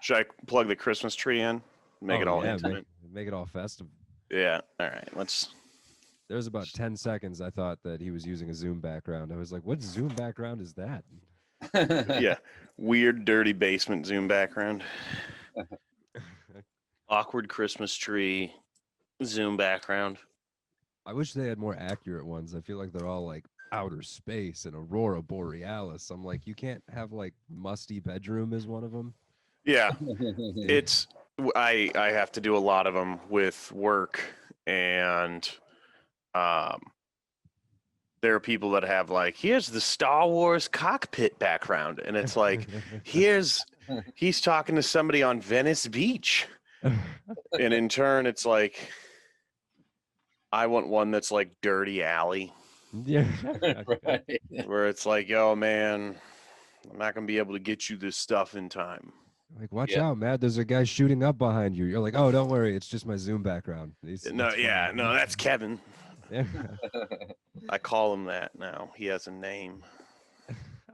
Should I plug the Christmas tree in? Make it all intimate. Make it all festive. Yeah. All right. Let's. There was about 10 seconds I thought that he was using a Zoom background. I was like, what Zoom background is that? Yeah. Weird, dirty basement Zoom background. Awkward Christmas tree Zoom background. I wish they had more accurate ones. I feel like they're all like outer space and Aurora Borealis. I'm like, you can't have like musty bedroom as one of them. Yeah. It's I have to do a lot of them with work, and there are people that have like, here's the Star Wars cockpit background, and it's like, he's talking to somebody on Venice Beach, and in turn it's like, I want one that's like Dirty Alley. Yeah. Right. Where it's like, yo man, I'm not gonna be able to get you this stuff in time. Like, watch out, Matt. There's a guy shooting up behind you. You're like, oh, don't worry. It's just my Zoom background. No, that's Kevin. Yeah. I call him that now. He has a name.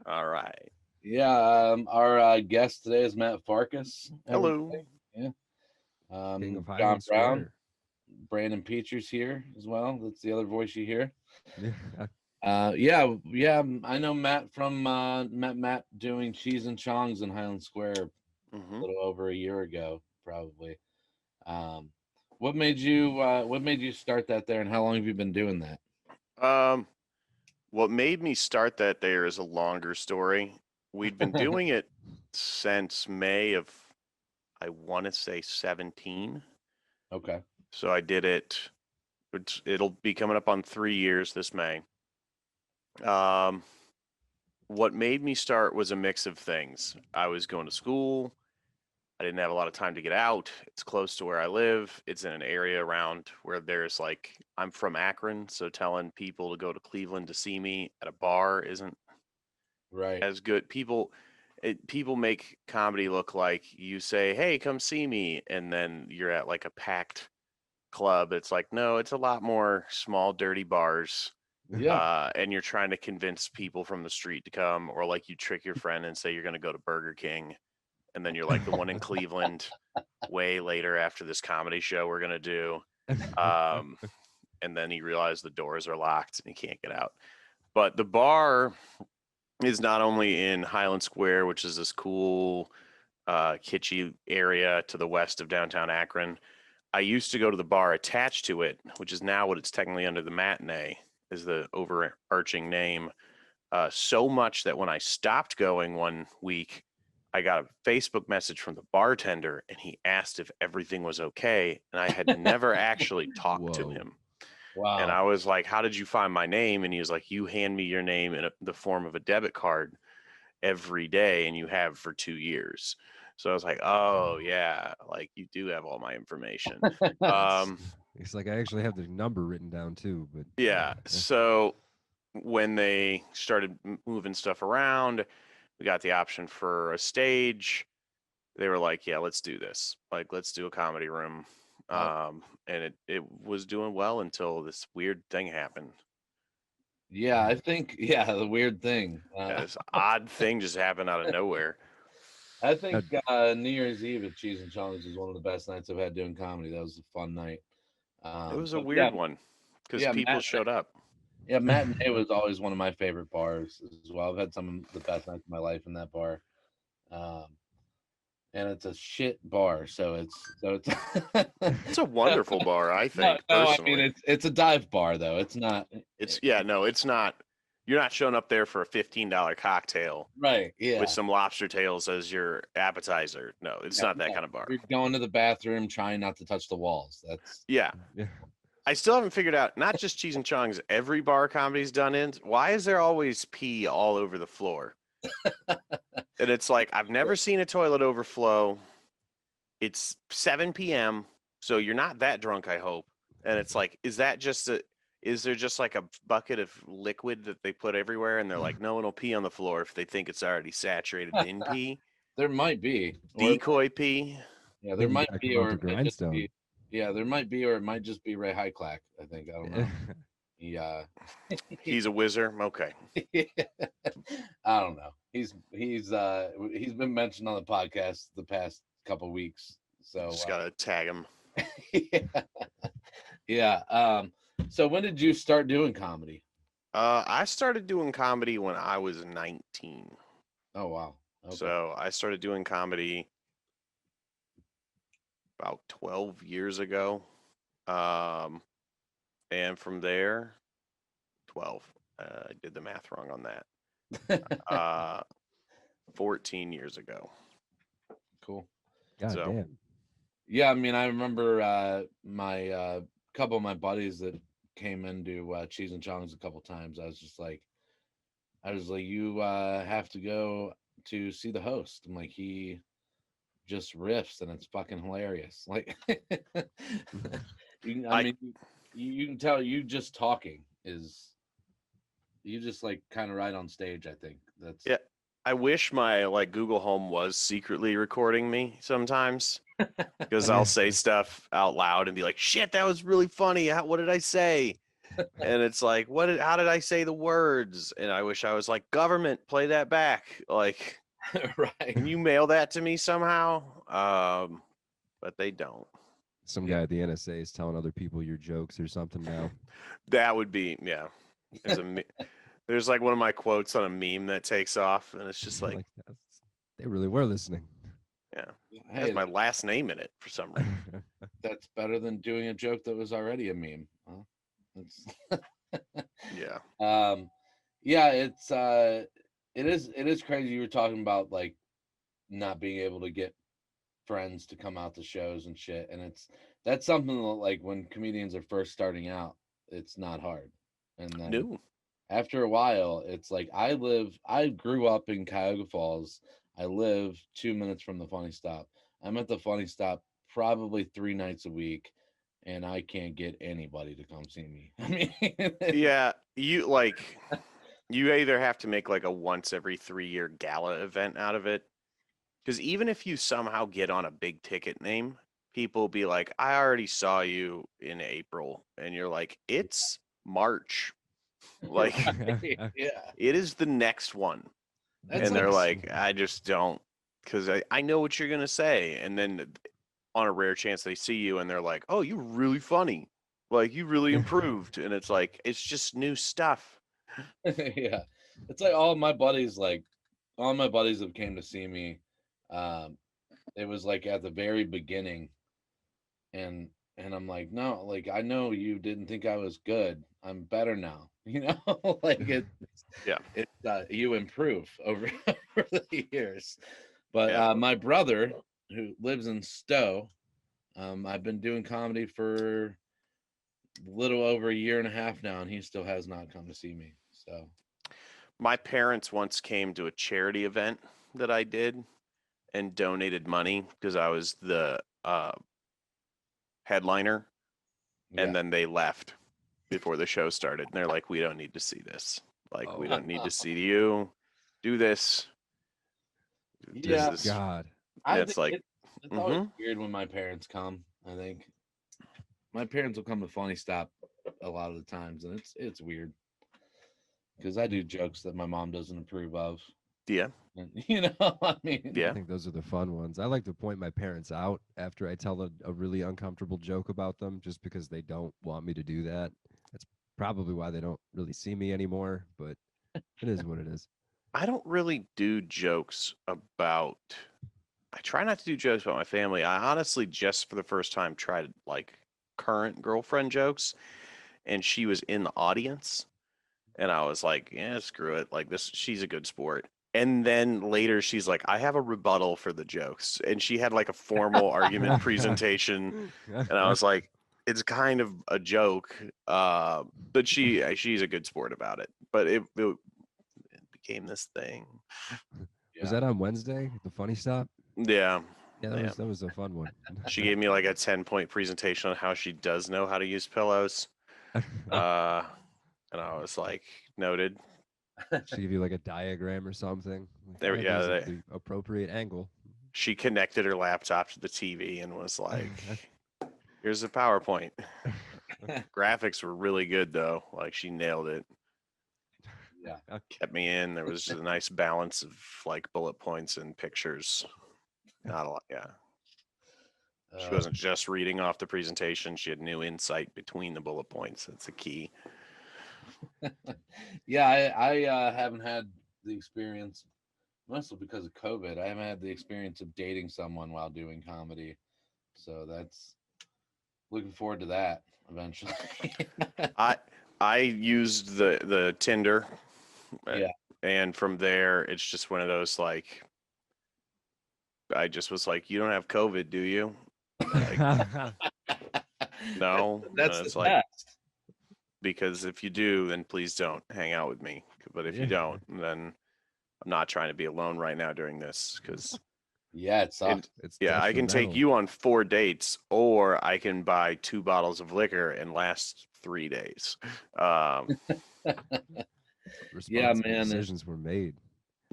All right. Yeah, our guest today is Matt Farkas. Hello. Yeah. King of John Highland Brown, Square. Brandon Peacher's here as well. That's the other voice you hear. Yeah. Yeah. I know Matt from met Matt doing Cheese and Chongs in Highland Square a little over a year ago, probably. What made you start that there, and how long have you been doing that? What made me start that there is a longer story. We'd been doing it since May of, I want to say 17. Okay. So I did it. It'll be coming up on 3 years this May. What made me start was a mix of things. I was going to school. I didn't have a lot of time to get out. It's close to where I live. It's in an area around where there's like, I'm from Akron, so telling people to go to Cleveland to see me at a bar isn't right as good. People make comedy look like you say, hey, come see me, and then you're at like a packed club. It's like, no, it's a lot more small, dirty bars. Yeah. And you're trying to convince people from the street to come, or like you trick your friend and say you're going to go to Burger King. And then you're like, the one in Cleveland way later after this comedy show we're going to do. And then you realize the doors are locked and you can't get out. But the bar is not only in Highland Square, which is this cool, kitschy area to the west of downtown Akron. I used to go to the bar attached to it, which is now what it's technically under, the Matinee is the overarching name. So much that when I stopped going one week, I got a Facebook message from the bartender, and he asked if everything was okay, and I had never actually talked to him. Wow. And I was like, how did you find my name? And he was like, you hand me your name in the form of a debit card every day, and you have for 2 years. So I was like, oh, yeah, like you do have all my information. It's like I actually have the number written down too. But yeah. So when they started moving stuff around, we got the option for a stage. They were like, yeah, let's do this. Like, let's do a comedy room. And it was doing well until this weird thing happened. Yeah, I think, the weird thing. This odd thing just happened out of nowhere. I think New Year's Eve at Cheese and Chongs is one of the best nights I've had doing comedy. That was a fun night. It was a weird one because people showed up. Yeah, Matinee was always one of my favorite bars as well. I've had some of the best nights of my life in that bar. And it's a shit bar, so it's it's a wonderful bar, I think. No, personally. I mean it's a dive bar though. It's not. It's it's not. You're not showing up there for a $15 cocktail, right? Yeah, with some lobster tails as your appetizer. No, it's not that kind of bar. You're going to the bathroom, trying not to touch the walls. That's yeah. I still haven't figured out. Not just Cheese and Chongs. Every bar comedy's done in. Why is there always pee all over the floor? And it's like, I've never seen a toilet overflow. It's 7 p.m., so you're not that drunk, I hope. And it's like, is there just like a bucket of liquid that they put everywhere, and they're like, no one will pee on the floor if they think it's already saturated in pee? There might be decoy pee. Yeah, there might be, or it might just be. Yeah, there might be, or it might just be Ray Highclack. I think, I don't know. He's a wizard. Okay. I don't know. He's been mentioned on the podcast the past couple weeks. So Just gotta tag him. yeah. Yeah. So when did you start doing comedy? I started doing comedy when I was 19. Oh wow. Okay. So I started doing comedy about 12 years ago. And from there, 12. I did the math wrong on that. 14 years ago. Cool. God So damn. Yeah, I mean, I remember my couple of my buddies that came into Cheese and Chongs a couple times. I was like, you have to go to see the host. I'm like, he just riffs and it's fucking hilarious. Like, I mean, you can tell you just talking is you just like kind of right on stage. I think that's yeah, I wish my like Google Home was secretly recording me sometimes because I'll say stuff out loud and be like, "Shit, that was really funny. What did I say?" And it's like, how did I say the words? And I wish I was like, "Government, play that back." Like, right. can you mail that to me somehow? But they don't. Some guy at the NSA is telling other people your jokes or something now. That would be, yeah. There's like one of my quotes on a meme that takes off, and it's just like, they really were listening. yeah, it Hey, has my last name in it for some reason. that's better than doing a joke that was already a meme. Huh? Yeah. Yeah, it is crazy. You were talking about like not being able to get friends to come out to shows and shit, and that's something that, like, when comedians are first starting out, it's not hard, and then No. after a while, it's like I grew up in Cuyahoga Falls. I live 2 minutes from the Funny Stop. I'm at the Funny Stop probably 3 nights a week, and I can't get anybody to come see me. I mean, Yeah, you either have to make like a once every 3-year gala event out of it, because even if you somehow get on a big ticket name, people will be like, "I already saw you in April," and you're like, "It's March." Like, yeah, it is the next one. that's And they're like like, I just don't, because I know what you're going to say. And then on a rare chance they see you and they're like, oh, you're really funny. Like, you really improved. And it's like, it's just new stuff. yeah, it's like all my buddies, have came to see me. It was like at the very beginning, and I'm like, no, like, I know you didn't think I was good. I'm better now. Like Yeah. you improve over over the years. But Yeah. my brother, who lives in Stowe, I've been doing comedy for a little over a year and a half now, and he still has not come to see me. So My parents once came to a charity event that I did and donated money because I was the headliner. yeah. And then they left before the show started. And they're like, we don't need to see this. Like, we don't need to see you do this. Yeah, This is, God. I it's think like, it's always weird when my parents come. I think my parents will come to Funny Stop a lot of the times, and it's weird because I do jokes that my mom doesn't approve of. yeah. And, I mean, I Yeah. think those are the fun ones. I like to point my parents out after I tell a really uncomfortable joke about them just because they don't want me to do that. That's probably why they don't really see me anymore, but it is what it is. I don't really do jokes about. I try not to do jokes about my family. I honestly just for the first time tried like current girlfriend jokes, and she was in the audience, and I was like, yeah, screw it. Like this, she's a good sport. And then later she's like, I have a rebuttal for the jokes, and she had like a formal argument presentation, and I was like, it's kind of a joke, but she's a good sport about it. But it became this thing. Was yeah. that on Wednesday? The Funny Stop? Yeah. Yeah, that was a fun one. She gave me like a 10-point presentation on how she does know how to use pillows. And I was like, noted. She give you like a diagram or something. There, Like, yeah, there's the appropriate angle. she connected her laptop to the TV and was like, here's a PowerPoint. Graphics were really good though. Like she nailed it. Yeah. Kept me in. There was just a nice balance of like bullet points and pictures. Not a lot. Yeah. She wasn't just reading off the presentation. She had new insight between the bullet points. That's the key. Yeah, I haven't had the experience, mostly because of COVID. I haven't had the experience of dating someone while doing comedy. So that's looking forward to that eventually. I used the Tinder, Yeah. and from there it's just one of those like I just was like, you don't have COVID, do you? Like, no, That's and it's the like best. because if you do, then please don't hang out with me. But if you Yeah. don't, then I'm not trying to be alone right now during this because Yeah, it sucks. It's yeah, I can take detrimental. you on 4 dates, or I can buy 2 bottles of liquor and last 3 days. Yeah, Responsible man. decisions were made.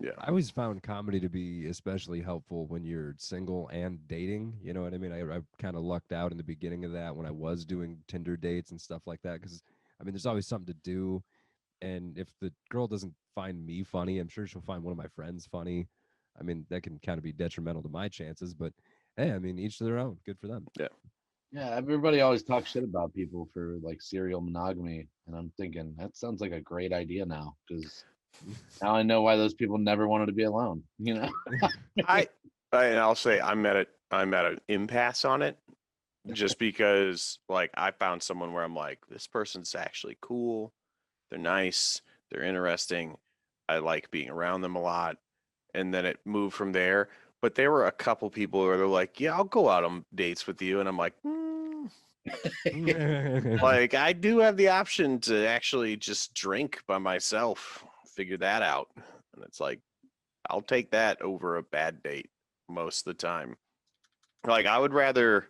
Yeah. I always found comedy to be especially helpful when you're single and dating. You know what I mean? I kind of lucked out in the beginning of that when I was doing Tinder dates and stuff like that. Because, I mean, there's always something to do. And if the girl doesn't find me funny, I'm sure she'll find one of my friends funny. I mean, that can kind of be detrimental to my chances. But hey, I mean, each to their own. Good for them. Yeah. Yeah, everybody always talks shit about people for like serial monogamy, and I'm thinking that sounds like a great idea now because now I know why those people never wanted to be alone. You know? I'll say I'm at an impasse on it just because like I found someone where I'm like, this person's actually cool. They're nice. They're interesting. I like being around them a lot. And then it moved from there. But there were a couple people where they're like, yeah, I'll go out on dates with you. And I'm like, like I do have the option to actually just drink by myself, figure that out. And it's like, I'll take that over a bad date most of the time. Like I would rather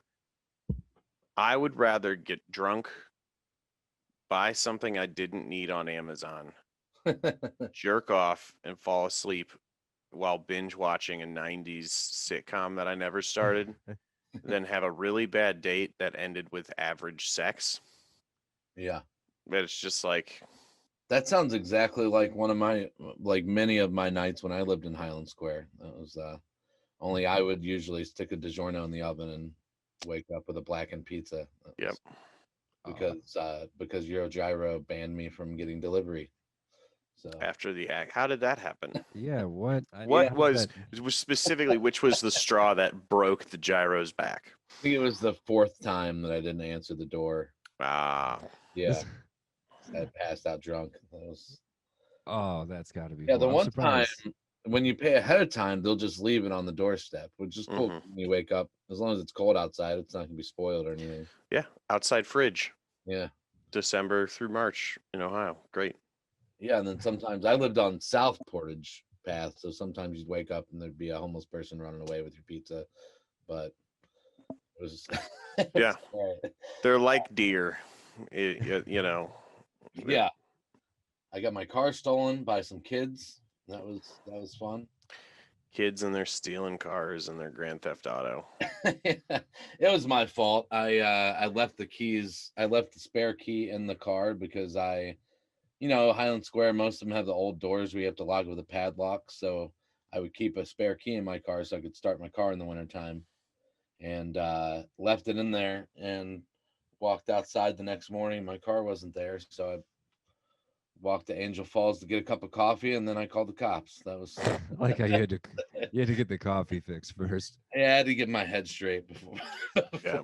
get drunk, buy something I didn't need on Amazon, jerk off and fall asleep while binge watching a 90s sitcom that I never started, than have a really bad date that ended with average sex. Yeah. But it's just like That sounds exactly like one of my like many of my nights when I lived in Highland Square. That was only I would usually stick a DiGiorno in the oven and wake up with a blackened pizza. Yep. Because Eurogyro banned me from getting delivery. So After the act, how did that happen? Yeah, what? What how did was that- specifically which was the straw that broke the gyro's back? I think it was the 4th time that I didn't answer the door. Ah, Yeah, I passed out drunk. That was Oh, that's got to be. the I'm one time surprised. when you pay ahead of time, they'll just leave it on the doorstep, which is cool. Mhm. When you wake up, as long as it's cold outside, it's not gonna be spoiled or anything. yeah, outside fridge, Yeah, December through March in Ohio. Great. yeah. And then sometimes I lived on South Portage Path, so sometimes you'd wake up and there'd be a homeless person running away with your pizza, but it was Yeah. all right. They're like deer, you know. Yeah. I got my car stolen by some kids. That was fun. Kids and they're stealing cars and their Grand Theft Auto. It was my fault. I left the keys. I left the spare key in the car because Highland Square. Most of them have the old doors where you have to lock it with a padlock. So I would keep a spare key in my car so I could start my car in the wintertime. And left it in there and walked outside the next morning. My car wasn't there, so I walked to Angel Falls to get a cup of coffee, and then I called the cops. That was Like how you had to get the coffee fix first. I had to get my head straight before. Yeah.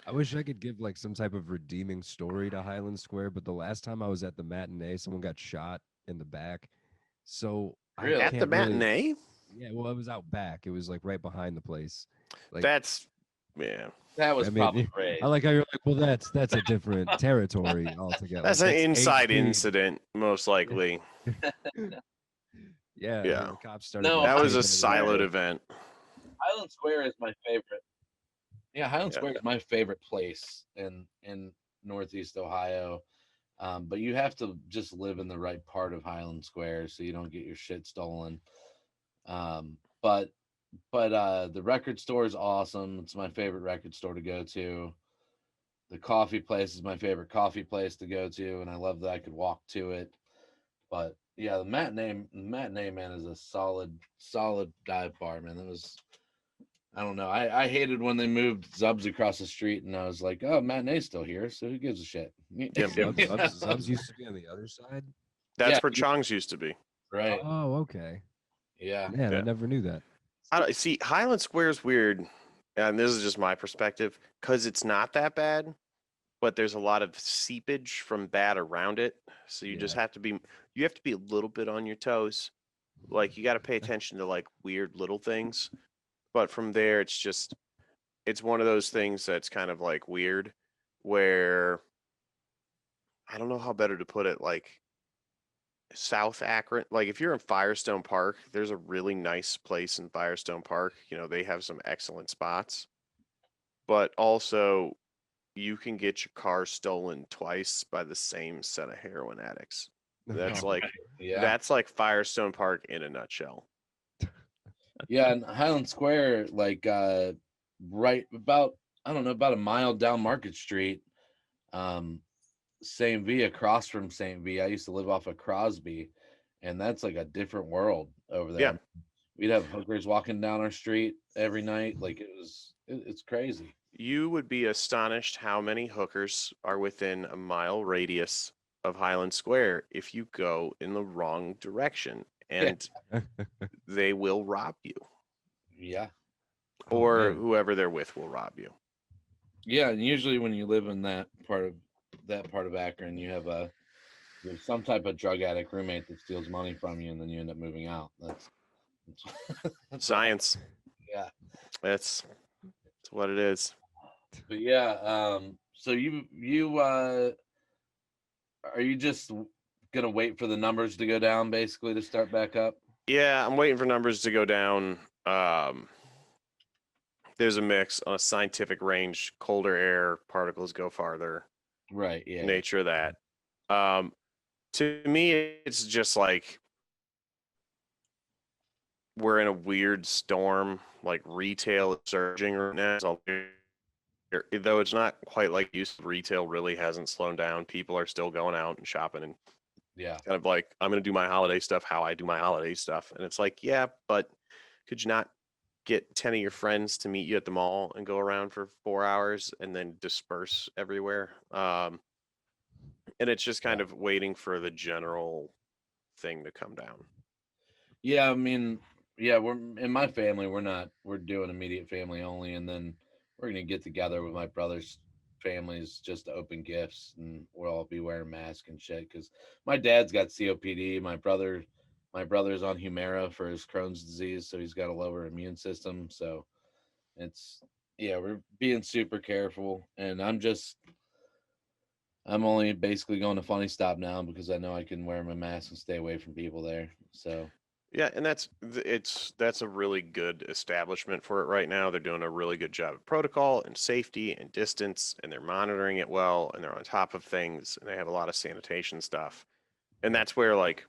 I wish I could give like some type of redeeming story to Highland Square, but the last time I was at the matinee, someone got shot in the back. So Really? I At the can't really. matinee? Yeah, well, it was out back. It was like right behind the place. Like That's yeah. That was I mean, probably great. I like how you're like, well, that's a different territory altogether. That's Like, an inside 18. incident, most likely. Yeah, Yeah. the cops started. No, like, That was a taking everything. siloed event. Highland Square is my favorite. Yeah, Highland Yeah. Square is my favorite place in Northeast Ohio. But you have to just live in the right part of Highland Square so you don't get your shit stolen. But the record store is awesome. It's my favorite record store to go to. The coffee place is my favorite coffee place to go to, and I love that I could walk to it. But yeah, the matinee man is a solid dive bar, man. I don't know. I hated when they moved Zubs across the street, and I was like, oh, Matinee's still here, so who gives a shit? Yep. Zubs used to be on the other side. That's Yeah. where Chong's used to be. Right. Oh, okay. Yeah. Man, I Yeah. never knew that. I don't see Highland Square's weird, and this is just my perspective, because it's not that bad, but there's a lot of seepage from bad around it. So you just Yeah. have to be a little bit on your toes. Like you got to pay attention to like weird little things. But from there, it's one of those things that's kind of like weird, where I don't know how better to put it. Like South Akron, like if you're in Firestone Park, there's a really nice place in Firestone Park. You know, they have some excellent spots, but also you can get your car stolen twice by the same set of heroin addicts. That's Oh, like Yeah. that's like Firestone Park in a nutshell. Yeah, and Highland Square, like right about I don't know, about a mile down Market Street, St. V, across from St. V. I used to live off of Crosby, and that's like a different world over there. Yeah. We'd have hookers walking down our street every night. Like it's crazy. You would be astonished how many hookers are within a mile radius of Highland Square if you go in the wrong direction, and they will rob you, Yeah. Oh, or man. whoever they're with will rob you. Yeah, and usually when you live in that part of Akron, you have some type of drug addict roommate that steals money from you, and then you end up moving out. That's what Science. yeah. That's what it is. But yeah, so you are you just gonna wait for the numbers to go down basically to start back up? Yeah, I'm waiting for numbers to go down. There's a mix on a scientific range. Colder air particles go farther. Right. Yeah. Nature of that. To me, it's just like we're in a weird storm. Like retail is surging right now. So though it's not quite like used, retail really hasn't slowed down. People are still going out and shopping and Yeah. kind of like, I'm going to do my holiday stuff how I do my holiday stuff. And it's like, yeah, but could you not get 10 of your friends to meet you at the mall and go around for 4 hours and then disperse everywhere? And it's just kind of waiting for the general thing to come down. Yeah. I mean, yeah, we're in my family. We're doing immediate family only, and then we're gonna get together with my brother's families just to open gifts, and we'll all be wearing masks and shit. Because my dad's got COPD. My brother's on Humira for his Crohn's disease, so he's got a lower immune system. So it's yeah, we're being super careful, and I'm only basically going to Funny Stop now because I know I can wear my mask and stay away from people there. So Yeah, and that's a really good establishment for it right now. They're doing a really good job of protocol and safety and distance, and they're monitoring it well, and they're on top of things, and they have a lot of sanitation stuff. And that's where like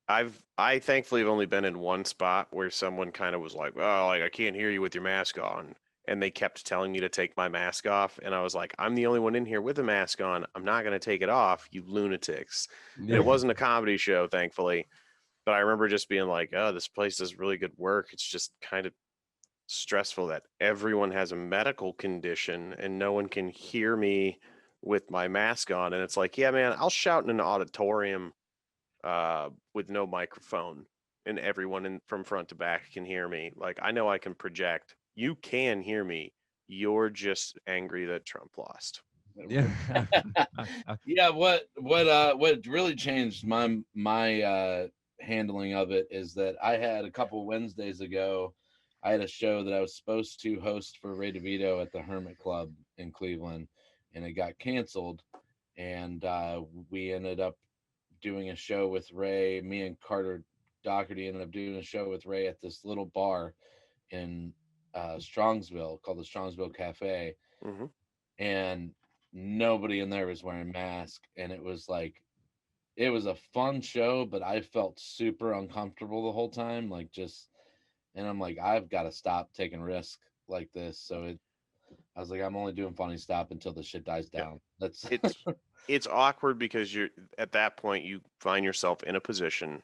I thankfully have only been in one spot where someone kind of was like, "Oh, like I can't hear you with your mask on." And they kept telling me to take my mask off, and I was like, "I'm the only one in here with a mask on. I'm not going to take it off, you lunatics." And Yeah. it wasn't a comedy show, thankfully. But I remember just being like, oh, this place does really good work. It's just kind of stressful that everyone has a medical condition and no one can hear me with my mask on. And it's like, yeah, man, I'll shout in an auditorium with no microphone and everyone from front to back can hear me. Like, I know I can project. You can hear me. You're just angry that Trump lost. Yeah. yeah, what really changed my handling of it is that I had a couple Wednesdays ago, I had a show that I was supposed to host for Ray DeVito at the Hermit Club in Cleveland, and it got canceled, and we ended up doing a show with Ray. Me and Carter Doherty ended up doing a show with Ray at this little bar in Strongsville called the Strongsville Cafe, Mm-hmm. and nobody in there was wearing masks, and it was a fun show, but I felt super uncomfortable the whole time, like just, and I'm like, I've got to stop taking risks like this. So I was like, I'm only doing Funny Stop until the shit dies down. That's It's awkward because you're at that point you find yourself in a position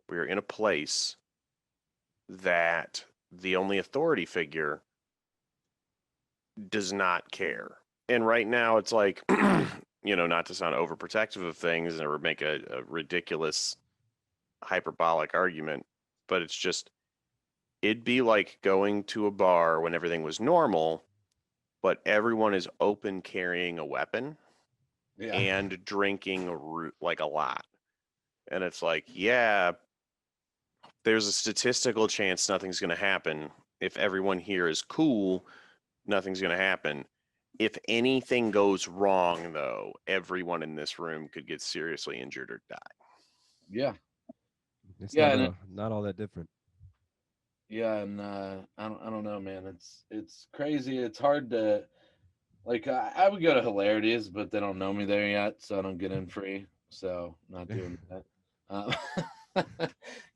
where you're in a place that the only authority figure does not care. And right now it's like, not to sound overprotective of things or make a ridiculous hyperbolic argument, but it's just, it'd be like going to a bar when everything was normal, but everyone is open carrying a weapon and drinking like a lot. And it's like, yeah, there's a statistical chance nothing's going to happen. If everyone here is cool, nothing's going to happen. If anything goes wrong, though, everyone in this room could get seriously injured or die. Yeah. It's Yeah, not all that different. Yeah, and I don't know, man. It's crazy. It's hard to like. I would go to Hilarities, but they don't know me there yet, so I don't get in free. So not doing that.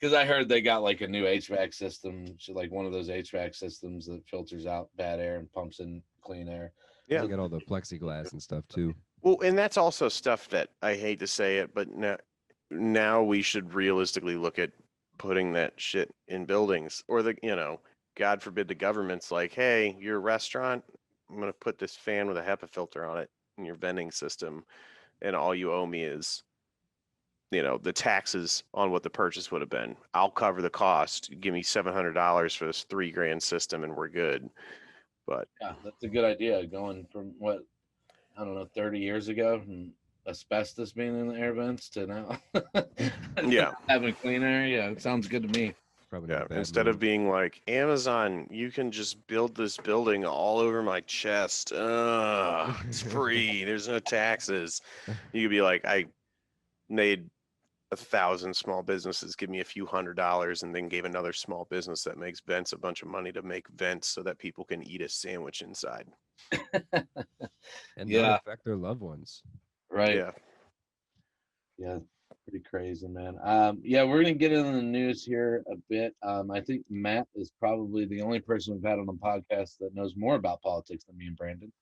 Because I heard they got like a new HVAC system, like one of those HVAC systems that filters out bad air and pumps in clean air. Yeah, They got all the plexiglass and stuff too. Well, and that's also stuff that I hate to say it, but now we should realistically look at putting that shit in buildings, or God forbid the government's like, hey, you're a restaurant, I'm going to put this fan with a HEPA filter on it in your vending system, and all you owe me is, the taxes on what the purchase would have been. I'll cover the cost. Give me $700 for this $3,000 system, and we're good. But yeah, that's a good idea. Going from what I don't know, 30 years ago, and asbestos being in the air vents to now, yeah, having clean air. Yeah, it sounds good to me. Probably not a bad instead move. of being like, Amazon, you can just build this building all over my chest. It's free. There's no taxes. You could be like, I made 1,000 small businesses give me a few $100s, and then gave another small business that makes vents a bunch of money to make vents so that people can eat a sandwich inside. And Yeah. not affect their loved ones. Right. Yeah. Yeah, pretty crazy, man. Yeah, we're gonna get into the news here a bit. I think Matt is probably the only person we've had on the podcast that knows more about politics than me and Brandon.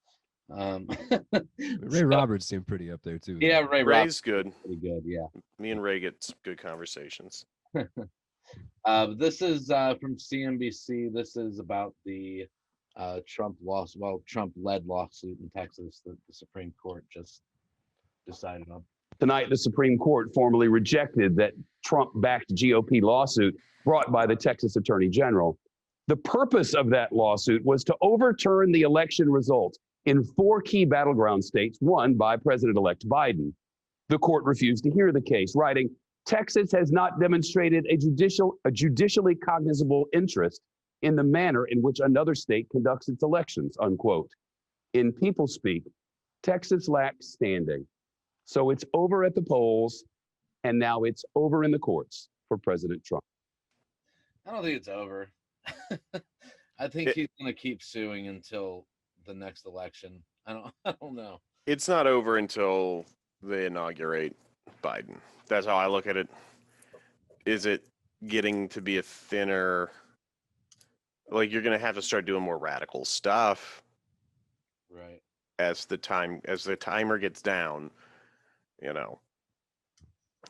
Ray Roberts seemed pretty up there too. Yeah, though. Ray Ray's Roberts good. pretty good. Yeah. Me and Ray get good conversations. This is from CNBC. This is about the Trump-led lawsuit in Texas that the Supreme Court just decided on. Tonight, the Supreme Court formally rejected that Trump-backed GOP lawsuit brought by the Texas Attorney General. The purpose of that lawsuit was to overturn the election results in 4 key battleground states won by President-elect Biden. The court refused to hear the case, writing, Texas has not demonstrated a judicially cognizable interest in the manner in which another state conducts its elections, unquote. In people speak, Texas lacks standing. So it's over at the polls, and now it's over in the courts for President Trump. I don't think it's over. I think he's going to keep suing until the next election. I don't know. It's not over until they inaugurate Biden. That's how I look at it. Is it getting to be a thinner, like you're going to have to start doing more radical stuff, right? As the timer gets down,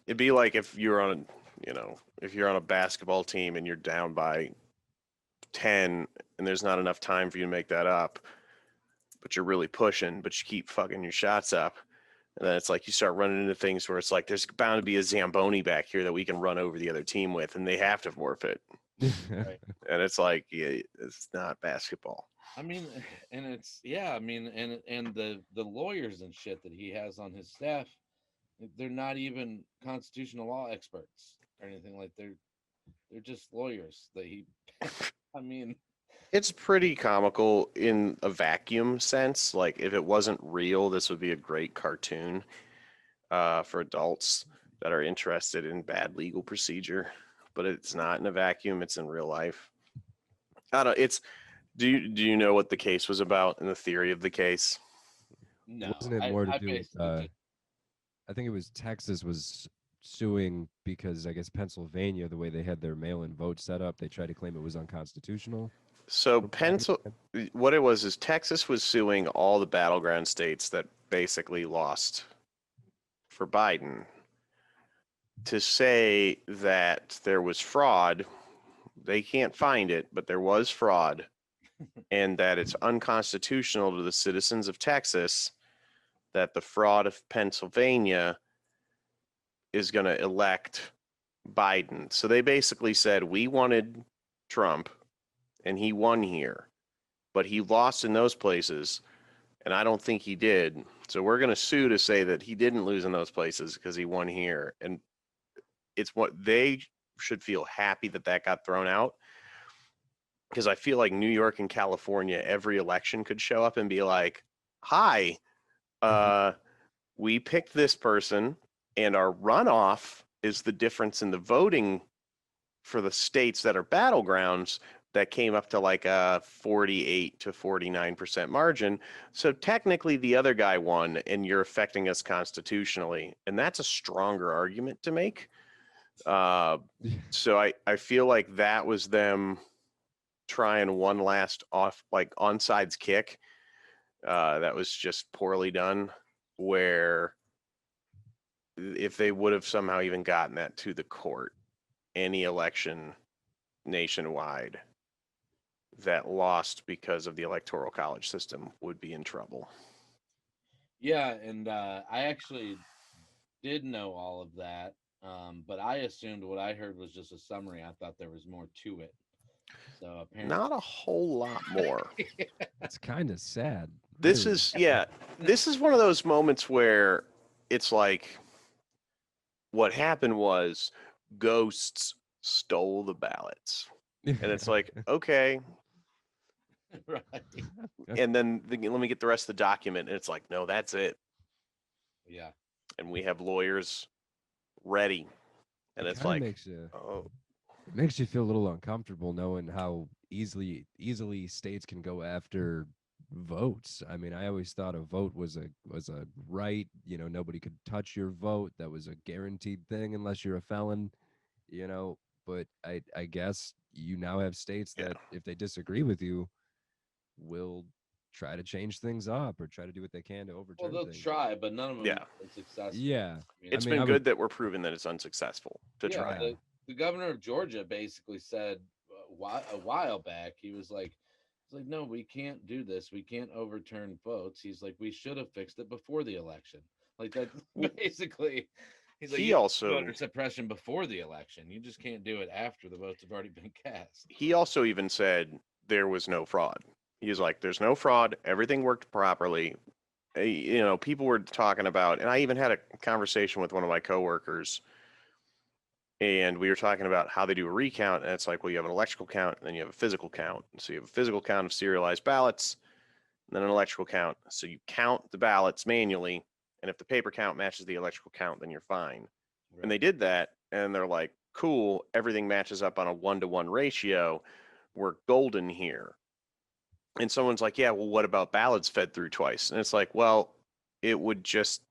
it'd be like if you're on a basketball team and you're down by 10 and there's not enough time for you to make that up, but you're really pushing, but you keep fucking your shots up. And then it's like you start running into things where it's like there's bound to be a Zamboni back here that we can run over the other team with, and they have to forfeit. Right. And it's like, yeah, it's not basketball. I mean, and it's and the lawyers and shit that he has on his staff, they're not even constitutional law experts or anything like they're just lawyers that he. I mean, it's pretty comical in a vacuum sense. Like if it wasn't real, this would be a great cartoon for adults that are interested in bad legal procedure. But it's not in a vacuum. It's in real life. I don't. It's. Do you know what the case was about and the theory of the case? No. Wasn't it more to do with? I think it was Texas was suing because I guess Pennsylvania, the way they had their mail-in vote set up, they tried to claim it was unconstitutional. So what it was is Texas was suing all the battleground states that basically lost for Biden to say that there was fraud. They can't find it, but there was fraud. and that it's unconstitutional to the citizens of Texas that the fraud of Pennsylvania is going to elect Biden. So they basically said, we wanted Trump and he won here, but he lost in those places. And I don't think he did. So we're going to sue to say that he didn't lose in those places because he won here. And it's what they should feel happy that that got thrown out. Because I feel like New York and California, every election could show up and be like, hi, we picked this person and our runoff is the difference in the voting for the states that are battlegrounds that came up to like a 48 to 49% margin. So technically the other guy won and you're affecting us constitutionally. And that's a stronger argument to make. So I feel like that was them trying one last onside kick. That was just poorly done, where if they would have somehow even gotten that to the court, any election nationwide that lost because of the electoral college system would be in trouble. Yeah, and I actually did know all of that, but I assumed what I heard was just a summary. I thought there was more to it. So apparently, Not a whole lot more. It's kind of sad. This really. this is one of those moments where it's like, what happened was ghosts stole the ballots. And it's like, okay. right. And then let me get the rest of the document. And it's like, no, that's it. Yeah. And we have lawyers ready. And It it's kinda like, makes you, oh, it makes you feel a little uncomfortable knowing how easily states can go after votes. I mean, I always thought a vote was a right. Nobody could touch your vote. That was a guaranteed thing unless you're a felon. But I guess you now have states yeah. that if they disagree with you, will try to change things up or try to do what they can to Well, overturn they'll things. try, but none of them Yeah. have been successful. Yeah. I mean, It's I mean, been I good would, that we're proving that it's unsuccessful to yeah, try. the governor of Georgia basically said a while back, he was like, no, we can't do this. We can't overturn votes. He's like, we should have fixed it before the election. Like that, basically. He's like, He you can do also voter suppression before the election. You just can't do it after the votes have already been cast. he also even said there was no fraud. He was like, there's no fraud. Everything worked properly. People were talking about, and I even had a conversation with one of my coworkers, and we were talking about how they do a recount. And it's like, well, you have an electrical count, and then you have a physical count. So you have a physical count of serialized ballots, and then an electrical count. So you count the ballots manually, and if the paper count matches the electrical count, then you're fine. Right. And they did that, and they're like, cool, everything matches up on a 1-to-1 ratio. We're golden here. And someone's like, yeah, well, what about ballots fed through twice? And it's like, well, it would just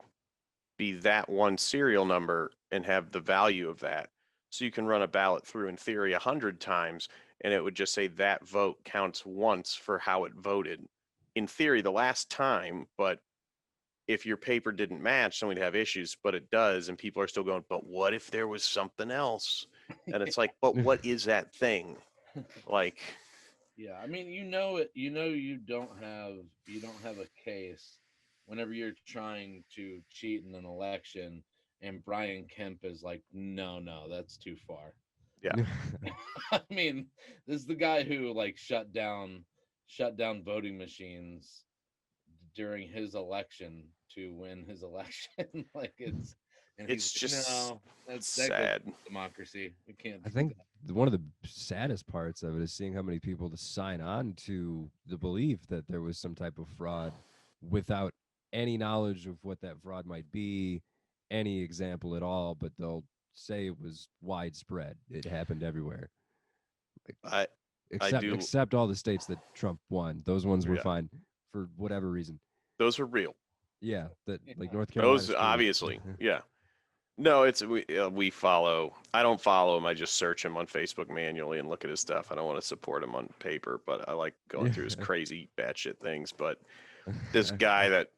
be that one serial number and have the value of that. So you can run a ballot through, in theory, 100 times, and it would just say that vote counts once for how it voted. In theory, the last time, but if your paper didn't match, then we'd have issues, but it does. And people are still going, but what if there was something else? And it's like, but what is that thing? Like, yeah, I mean, you don't have a case whenever you're trying to cheat in an election, and Brian Kemp is like, no, that's too far. yeah. I mean, this is the guy who like shut down voting machines during his election to win his election. Like It's just no, that sad. goes democracy. We can't. I think one of the saddest parts of it is seeing how many people to sign on to the belief that there was some type of fraud without any knowledge of what that fraud might be, any example at all, but they'll say it was widespread. It happened everywhere. I do. Except all the states that Trump won. Those ones were Yeah. fine for whatever reason. Those are real. Yeah, that like North Carolina. Those obviously, yeah. No, it's we follow. I don't follow him. I just search him on Facebook manually and look at his stuff. I don't want to support him on paper, but I like going through his crazy batshit things. But this guy that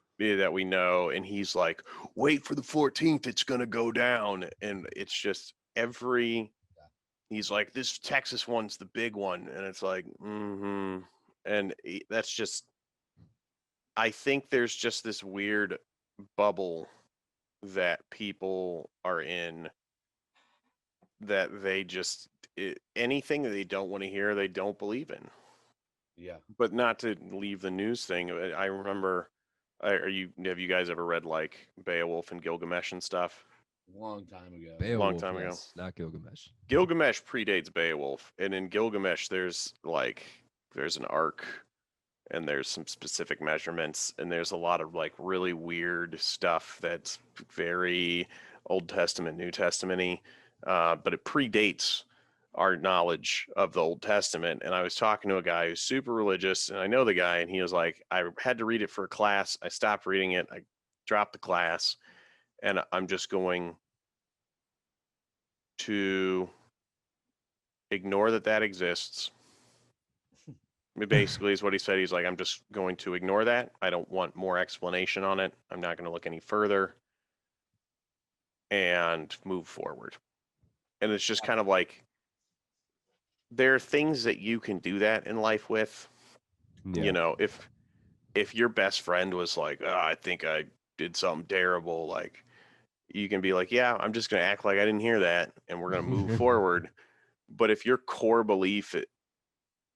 we know, and he's like, wait for the 14th, it's gonna go down, and it's just he's like, this Texas one's the big one, and it's like, and And that's just, I think there's just this weird bubble that people are in, that they just, anything that they don't want to hear, they don't believe in. Yeah. But not to leave the news thing. I remember, have you guys ever read like Beowulf and Gilgamesh and stuff? Long time ago. Beowulf, time ago. yes, not Gilgamesh. Gilgamesh predates Beowulf, and in Gilgamesh there's an arc, and there's some specific measurements, and there's a lot of like really weird stuff that's very Old Testament, New Testament-y, but it predates our knowledge of the Old Testament. And I was talking to a guy who's super religious, and I know the guy, and he was like, I had to read it for a class. I stopped reading it. I dropped the class, and I'm just going to ignore that exists. Basically is what he said. He's like, I'm just going to ignore that. I don't want more explanation on it. I'm not going to look any further and move forward. And it's just kind of like, there are things that you can do that in life with. Yeah. You know, if your best friend was like, oh, I think I did something terrible, like, you can be like, yeah, I'm just going to act like I didn't hear that, and we're going to move forward. But if your core belief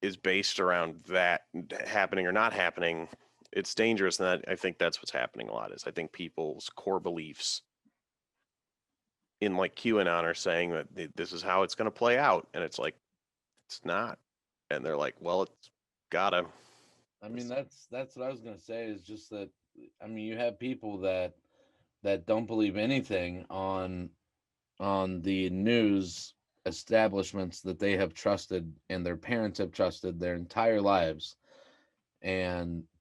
is based around that happening or not happening, it's dangerous. And I think that's what's happening a lot, is I think people's core beliefs in like QAnon are saying that this is how it's going to play out. And it's like, it's not. And they're like, well, it's gotta. I mean, that's what I was gonna say, is just that, I mean, you have people that don't believe anything on the news establishments that they have trusted and their parents have trusted their entire lives,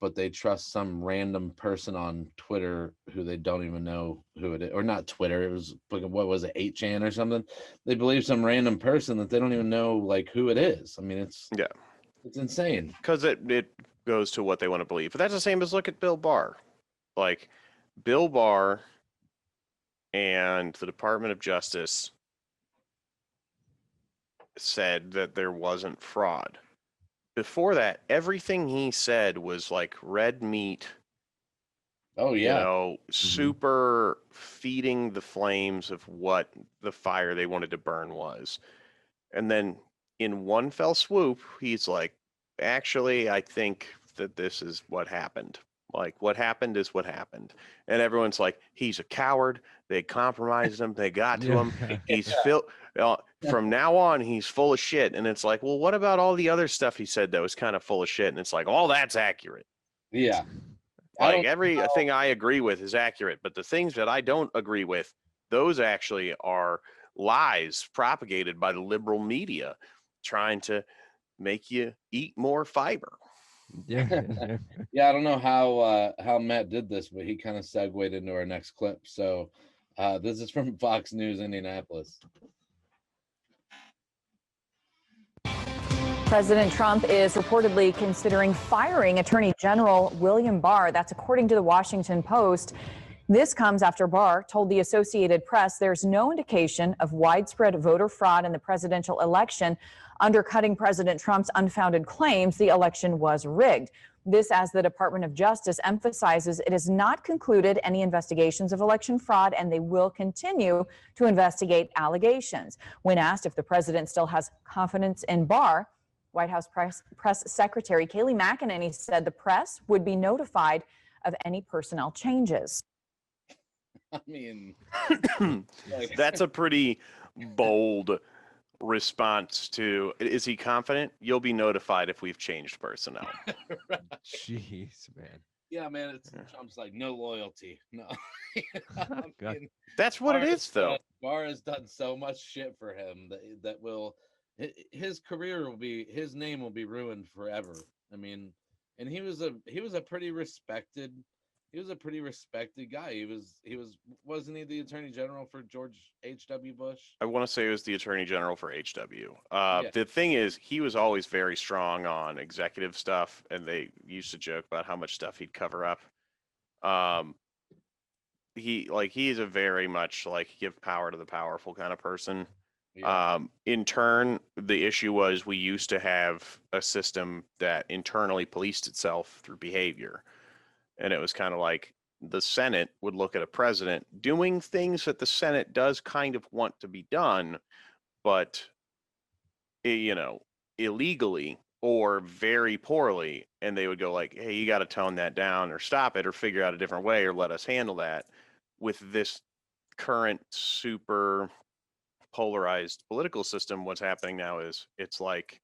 but they trust some random person on Twitter who they don't even know who it is, or not Twitter, it was like, what was it, 8chan or something. They believe some random person that they don't even know like who it is. I mean, it's insane, because it goes to what they want to believe. But that's the same as, look at Bill Barr. Like, Bill Barr and the Department of Justice said that there wasn't fraud. Before that, everything he said was like red meat. Oh yeah. You know, super feeding the flames of what the fire they wanted to burn was. And then in one fell swoop, he's like, actually, I think that this is what happened. Like, what happened is what happened. And everyone's like, he's a coward. They compromised him. They got to him. He's from now on, he's full of shit. And it's like, well, what about all the other stuff he said that was kind of full of shit? And it's like, all that's accurate. Yeah. Like, everything I agree with is accurate, but the things that I don't agree with, those actually are lies propagated by the liberal media trying to make you eat more fiber. Yeah. Yeah, I don't know how Matt did this, but he kind of segued into our next clip. So this is from Fox News Indianapolis. President Trump is reportedly considering firing Attorney General William Barr. That's according to the Washington Post. This comes after Barr told the Associated Press there's no indication of widespread voter fraud in the presidential election, undercutting President Trump's unfounded claims the election was rigged. This as the Department of Justice emphasizes it has not concluded any investigations of election fraud, and they will continue to investigate allegations. When asked if the president still has confidence in Barr, White House Press Secretary Kayleigh McEnany said the press would be notified of any personnel changes. I mean, that's a pretty bold response to, is he confident? You'll be notified if we've changed personnel. Right. Jeez, man. Yeah, man, Trump's like, no loyalty. No. I mean, that's what it is, though. Barr has done so much shit for him that will, his career will be, his name will be ruined forever. I mean, and he was a pretty respected guy. Wasn't he the Attorney General for George H.W. Bush? I want to say he was the Attorney General for H.W. The thing is, he was always very strong on executive stuff, and they used to joke about how much stuff he'd cover up. He is a very much like give power to the powerful kind of person. Yeah. In turn, the issue was we used to have a system that internally policed itself through behavior. And it was kind of like the Senate would look at a president doing things that the Senate does kind of want to be done, but, you know, illegally or very poorly. And they would go like, hey, you got to tone that down or stop it or figure out a different way or let us handle that. With this current super polarized political system, what's happening now is it's like,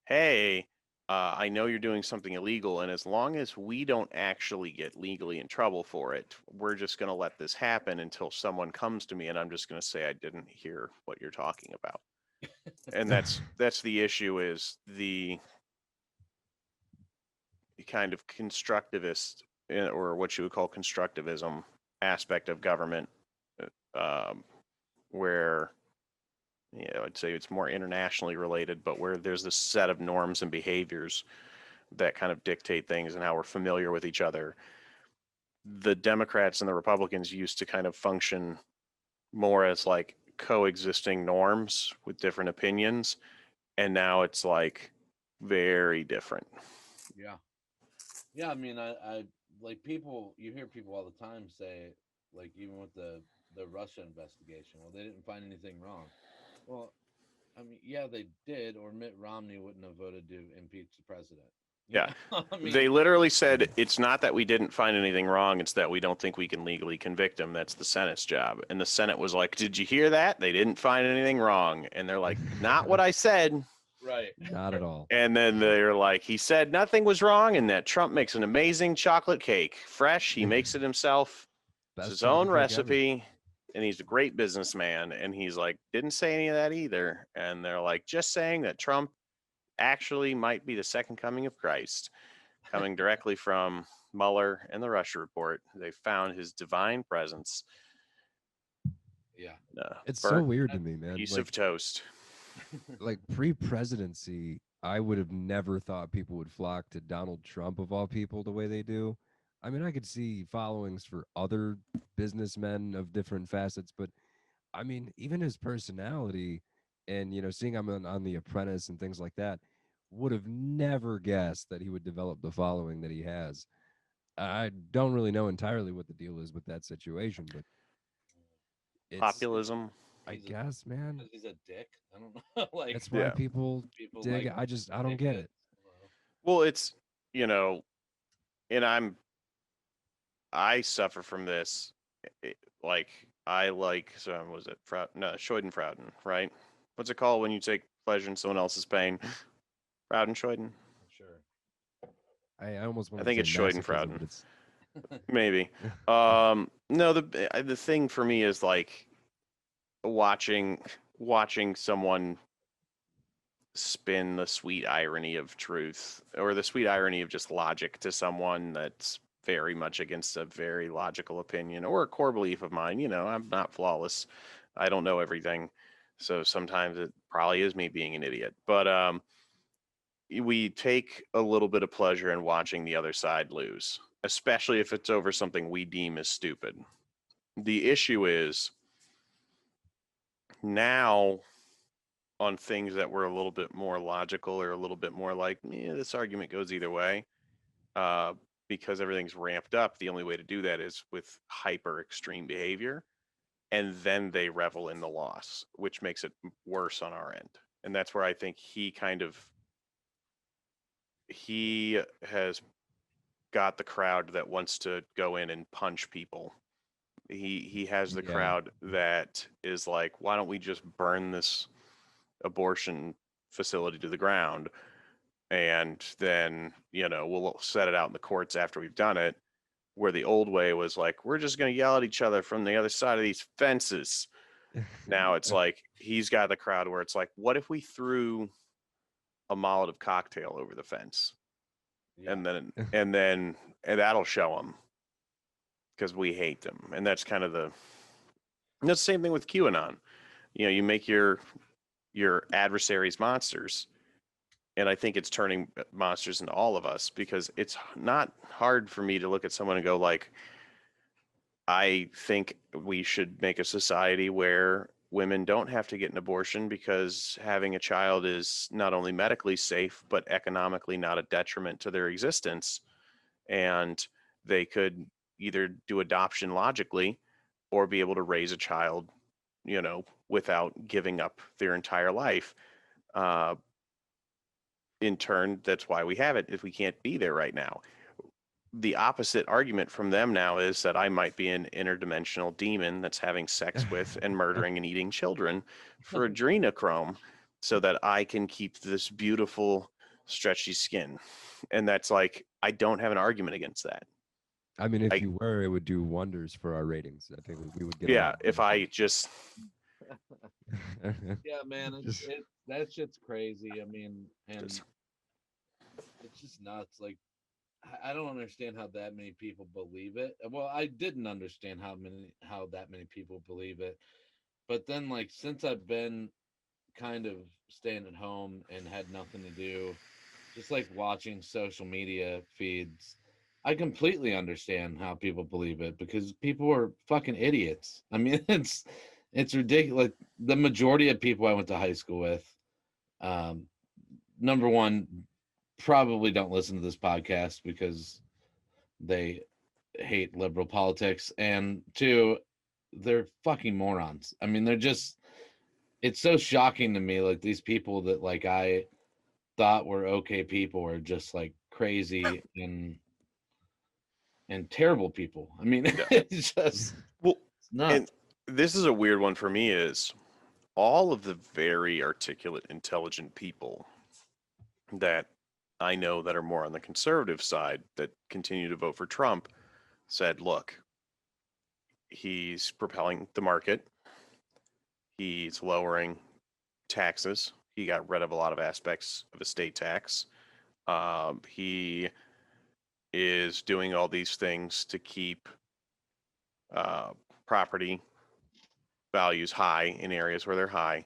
hey, I know you're doing something illegal, and as long as we don't actually get legally in trouble for it, we're just going to let this happen until someone comes to me, and I'm just going to say I didn't hear what you're talking about. And that's the issue, is the kind of constructivist, or what you would call constructivism aspect of government, where, I'd say it's more internationally related, but where there's this set of norms and behaviors that kind of dictate things and how we're familiar with each other. The Democrats and the Republicans used to kind of function more as like coexisting norms with different opinions. And now it's like very different. Yeah. Yeah. I mean, I like people, you hear people all the time say, like, even with the Russia investigation, well, they didn't find anything wrong. Well, I mean, yeah, they did, or Mitt Romney wouldn't have voted to impeach the president. You Yeah. know? I mean, They literally said it's not that we didn't find anything wrong, it's that we don't think we can legally convict him. That's the Senate's job. And the Senate was like, did you hear that? They didn't find anything wrong. And they're like, not what I said. right. Not at all. And then they're like, he said nothing was wrong and that Trump makes an amazing chocolate cake. Fresh, he makes it himself. It's Best his own chocolate cake ever. recipe. And he's a great businessman. And he's like, didn't say any of that either. And they're like, just saying that Trump actually might be the second coming of Christ, coming directly from Mueller and the Russia report. They found his divine presence. Yeah. It's so Burnt weird to me, man. piece Like, of toast. like pre-presidency, I would have never thought people would flock to Donald Trump of all people the way they do. I mean, I could see followings for other businessmen of different facets, but I mean, even his personality and seeing him on The Apprentice and things like that, would have never guessed that he would develop the following that he has. I don't really know entirely what the deal is with that situation, but it's Populism. I He's a- guess, man, Because he's a dick. I don't know. Like, that's why Yeah. people people dig like it. I don't get dickheads. it. Well, Well, it's, and I suffer from this. Like, so was it Schadenfreude, right? What's it called when you take pleasure in someone else's pain? Freudenscheiden? sure. I almost want I to think say it's masochism, Schadenfreude. but it's Maybe. No, the thing for me is like watching someone spin the sweet irony of truth, or the sweet irony of just logic, to someone that's very much against a very logical opinion or a core belief of mine. I'm not flawless. I don't know everything. So sometimes it probably is me being an idiot. But we take a little bit of pleasure in watching the other side lose, especially if it's over something we deem as stupid. The issue is now, on things that were a little bit more logical or a little bit more like, this argument goes either way, because everything's ramped up, the only way to do that is with hyper extreme behavior. And then they revel in the loss, which makes it worse on our end. And that's where I think he has got the crowd that wants to go in and punch people. He has the Yeah. crowd that is like, why don't we just burn this abortion facility to the ground, and then we'll set it out in the courts after we've done it. Where the old way was like, we're just going to yell at each other from the other side of these fences. Now it's like he's got the crowd where it's like, what if we threw a Molotov cocktail over the fence? Yeah. And then that'll show them, because we hate them. And that's kind of that's the same thing with QAnon. You make your adversaries monsters. And I think it's turning monsters into all of us, because it's not hard for me to look at someone and go like, I think we should make a society where women don't have to get an abortion because having a child is not only medically safe, but economically not a detriment to their existence. And they could either do adoption logically or be able to raise a child, without giving up their entire life. Uh, in turn, that's why we have it, if we can't be there right now. The opposite argument from them now is that I might be an interdimensional demon that's having sex with and murdering and eating children for adrenochrome so that I can keep this beautiful, stretchy skin. And that's like, I don't have an argument against that. I mean, if you were, it would do wonders for our ratings. I think we would get. Yeah, if I just. Yeah, man, that shit's crazy. I mean, and it's just nuts. Like, I don't understand how that many people believe it. Well, I didn't understand how that many people believe it. But then, like, since I've been kind of staying at home and had nothing to do, just like watching social media feeds, I completely understand how people believe it, because people are fucking idiots. I mean, it's ridiculous. Like, the majority of people I went to high school with, number one, probably don't listen to this podcast because they hate liberal politics, and two, they're fucking morons. I mean, it's so shocking to me, like, these people that, like, I thought were okay people are just like crazy and terrible people. I mean, it's just it's nuts. And this is a weird one for me, is all of the very articulate, intelligent people that I know that are more on the conservative side that continue to vote for Trump said, look, he's propelling the market. He's lowering taxes. He got rid of a lot of aspects of estate tax. He is doing all these things to keep property values high in areas where they're high.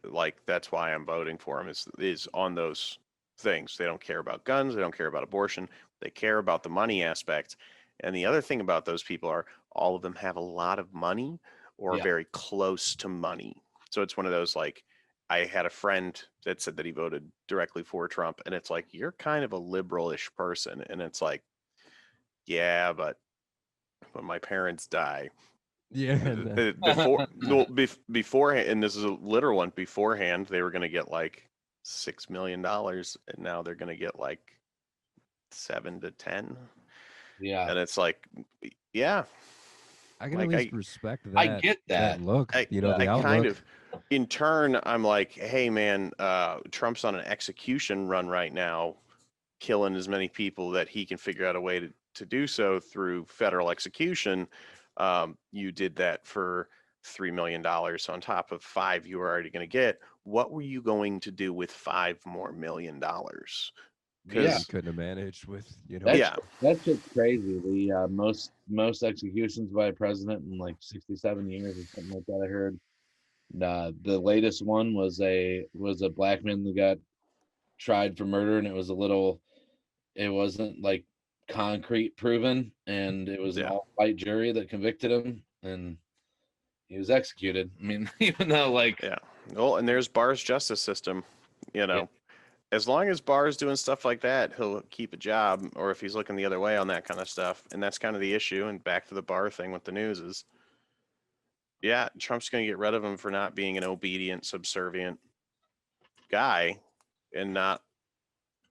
Like, that's why I'm voting for him, is on those things. They don't care about guns. They don't care about abortion. They care about the money aspect. And the other thing about those people are all of them have a lot of money or very close to money. So it's one of those, like, I had a friend that said that he voted directly for Trump, and it's like, you're kind of a liberal-ish person. And it's like, yeah, but when my parents die, beforehand, and this is a literal one, beforehand, they were going to get like $6 million, and now they're going to get like 7 to 10. Yeah. And it's like, yeah. I can at least respect that. I get that. Look, I outlook. kind of, in turn, I'm like, hey, man, Trump's on an execution run right now, killing as many people that he can figure out a way to do so through federal execution. You did that for $3 million on top of 5 you were already going to get. What were you going to do with $5 more million? Because you couldn't have managed with, That's just crazy. The most executions by a president in like 67 years or something like that, I heard. The latest one was a black man that got tried for murder, and it wasn't like concrete proven, and it was an all-white jury that convicted him, and he was executed. I mean, even though, like, well, and there's Barr's justice system, as long as Barr's doing stuff like that, he'll keep a job, or if he's looking the other way on that kind of stuff. And that's kind of the issue. And back to the Barr thing with the news is, Trump's going to get rid of him for not being an obedient, subservient guy and not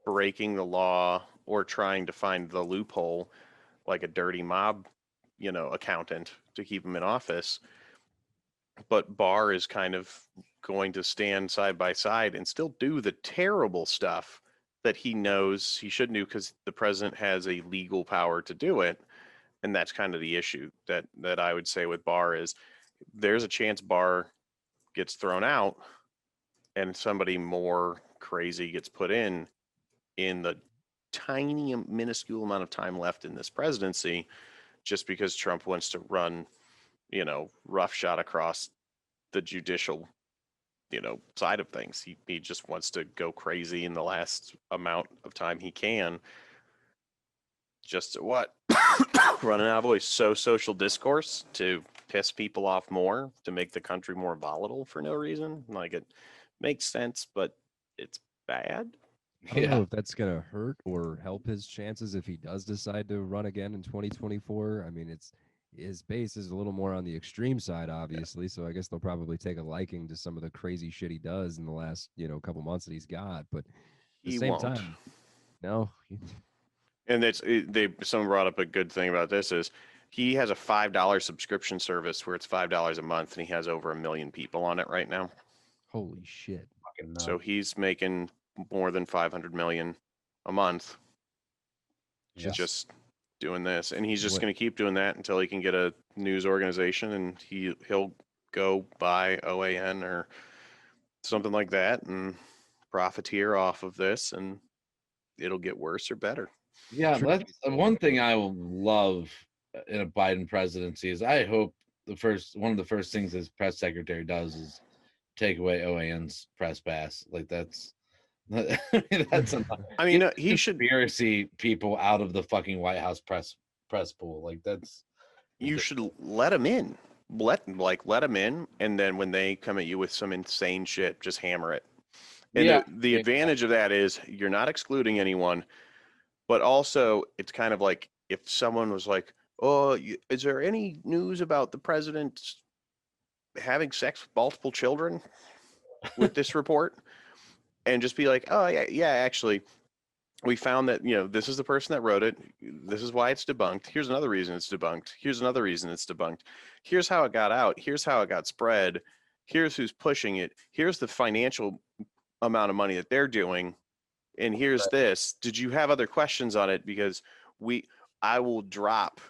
breaking the law or trying to find the loophole like a dirty mob, accountant to keep him in office. But Barr is kind of going to stand side by side and still do the terrible stuff that he knows he shouldn't do because the president has a legal power to do it. And that's kind of the issue that I would say with Barr is there's a chance Barr gets thrown out and somebody more crazy gets put in the tiny, minuscule amount of time left in this presidency, just because Trump wants to run, roughshod across the judicial, side of things. He just wants to go crazy in the last amount of time he can. Just to what? Running out of voice. So social discourse to piss people off more to make the country more volatile for no reason. Like, it makes sense, but it's bad. I don't know if that's gonna hurt or help his chances if he does decide to run again in 2024. I mean, it's his base is a little more on the extreme side, obviously. So I guess they'll probably take a liking to some of the crazy shit he does in the last, couple months that he's got. But at the He same won't. time, no. And someone brought up a good thing about this is he has a $5 subscription service where it's $5 a month, and he has over 1 million people on it right now. Holy shit! So he's making more than 500 million a month just doing this, and he's just going to keep doing that until he can get a news organization, and he'll go buy OAN or something like that and profiteer off of this, and it'll get worse or better. Yeah, that's one thing I will love in a Biden presidency is I hope one of the first things his press secretary does is take away OAN's press pass. Like that's he should conspiracy people out of the fucking White House press pool. Like you should let them in. Let them in, and then when they come at you with some insane shit, just hammer it. And the advantage of that is you're not excluding anyone, but also it's kind of like if someone was like, "Oh, is there any news about the president having sex with multiple children with this report?" And just be like, "Oh yeah, actually, we found that, this is the person that wrote it. This is why it's debunked. Here's another reason it's debunked. Here's another reason it's debunked. Here's how it got out. Here's how it got spread. Here's who's pushing it. Here's the financial amount of money that they're doing. And here's this. Did you have other questions on it? Because I will drop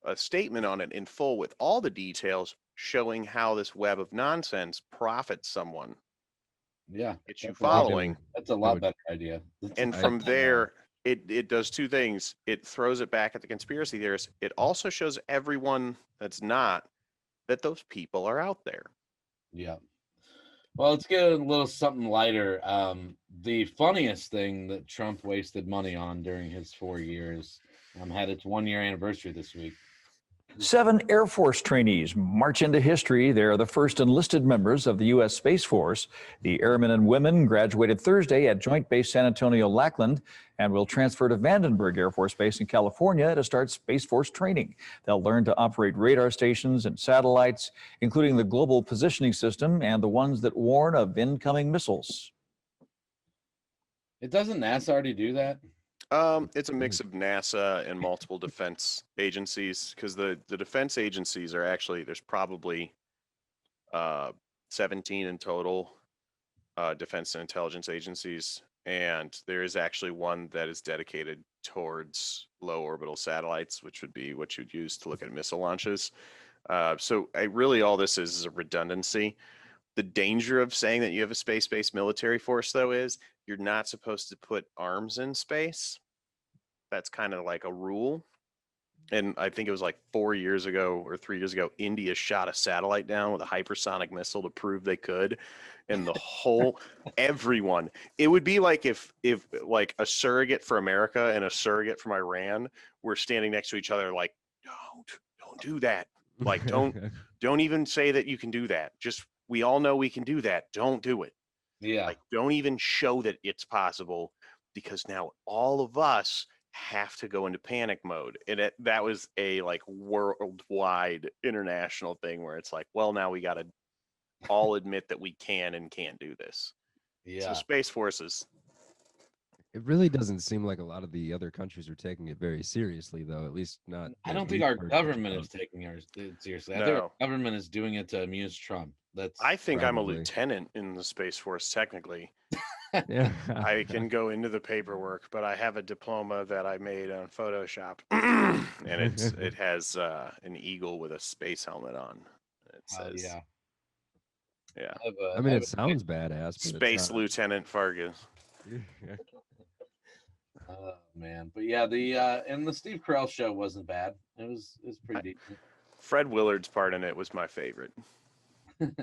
a statement on it in full with all the details showing how this web of nonsense profits someone." Yeah, Get you following. That's a lot better idea. And from there, it does two things. It throws it back at the conspiracy theorists. It also shows everyone that's not that those people are out there. Yeah. Well, let's get a little something lighter. The funniest thing that Trump wasted money on during his 4 years had its 1-year anniversary this week. 7 Air Force trainees march into history. They are the first enlisted members of the U.S. Space Force. The airmen and women graduated Thursday at Joint Base San Antonio-Lackland and will transfer to Vandenberg Air Force Base in California to start Space Force training. They'll learn to operate radar stations and satellites, including the Global Positioning System and the ones that warn of incoming missiles. Doesn't NASA already do that? It's a mix of NASA and multiple defense agencies, because the defense agencies are actually, there's probably 17 in total defense and intelligence agencies, and there is actually one that is dedicated towards low orbital satellites, which would be what you'd use to look at missile launches. So really all this is a redundancy. The danger of saying that you have a space-based military force, though, is you're not supposed to put arms in space. That's kind of like a rule. And I think it was like 4 years ago or 3 years ago, India shot a satellite down with a hypersonic missile to prove they could. And the whole, everyone, it would be like if like a surrogate for America and a surrogate from Iran were standing next to each other, like, don't do that. Like, don't even say that you can do that. Just, we all know we can do that. Don't do it. Yeah. Like, don't even show that it's possible, because now all of us have to go into panic mode. And that was a like worldwide international thing where it's like, well, now we got to all admit that we can and can't do this. Yeah. So Space Forces. It really doesn't seem like a lot of the other countries are taking it very seriously, though. At least not. I don't think our government is taking it seriously. I think No. our government is doing it to amuse Trump. I think I'm a Probably. lieutenant in the Space Force, technically. Yeah. I can go into the paperwork, but I have a diploma that I made on Photoshop, and it has an eagle with a space helmet on. It says, yeah. I mean, it sounds badass. But Space Lieutenant Farkas. Oh man, but yeah, and the Steve Carell show wasn't bad. It was pretty decent. Fred Willard's part in it was my favorite.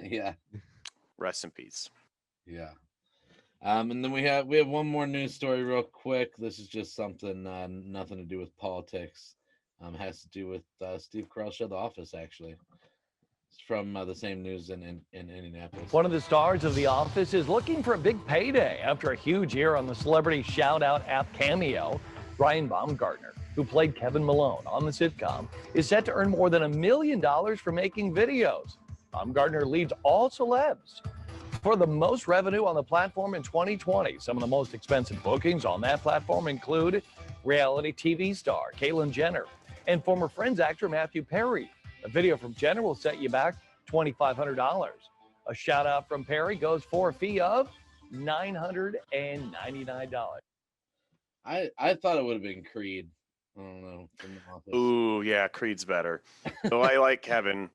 Yeah. Rest in peace. Yeah. And then we have one more news story real quick. This is just something nothing to do with politics. Has to do with Steve Carell show, The Office, actually. from the same news in Indianapolis. One of the stars of The Office is looking for a big payday after a huge year on the celebrity shout-out app Cameo. Brian Baumgartner, who played Kevin Malone on the sitcom, is set to earn more than $1 million for making videos. Baumgartner leads all celebs for the most revenue on the platform in 2020. Some of the most expensive bookings on that platform include reality TV star Caitlyn Jenner and former Friends actor Matthew Perry. A video from Jenner will set you back $2,500. A shout out from Perry goes for a fee of $999. I thought it would have been Creed. I don't know. From The Office. Ooh, yeah, Creed's better. So I like Kevin.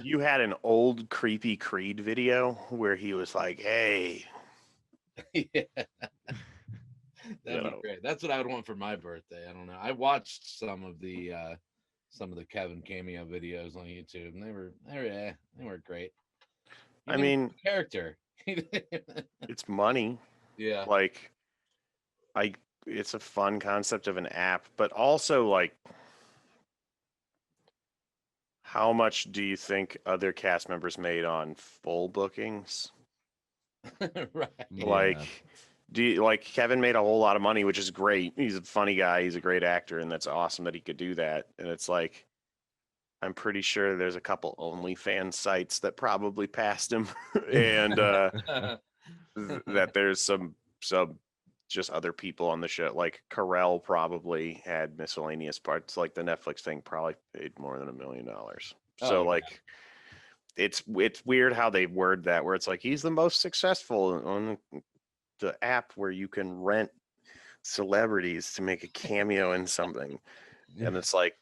You had an old creepy Creed video where he was like, "Hey." Yeah. That'd be great. That's what I would want for my birthday. I don't know. I watched some of the Kevin cameo videos on YouTube, and they were great. I mean, character. it's money. Yeah. Like, it's a fun concept of an app, but also like, how much do you think other cast members made on full bookings? Right. Like, Kevin made a whole lot of money, which is great. He's a funny guy. He's a great actor, and that's awesome that he could do that. And it's like, I'm pretty sure there's a couple OnlyFans sites that probably passed him, and that there's some just other people on the show. Like Carell probably had miscellaneous parts. Like the Netflix thing probably paid more than $1 million. So like, it's weird how they word that, where it's like he's the most successful on the app where you can rent celebrities to make a cameo in something. And it's like,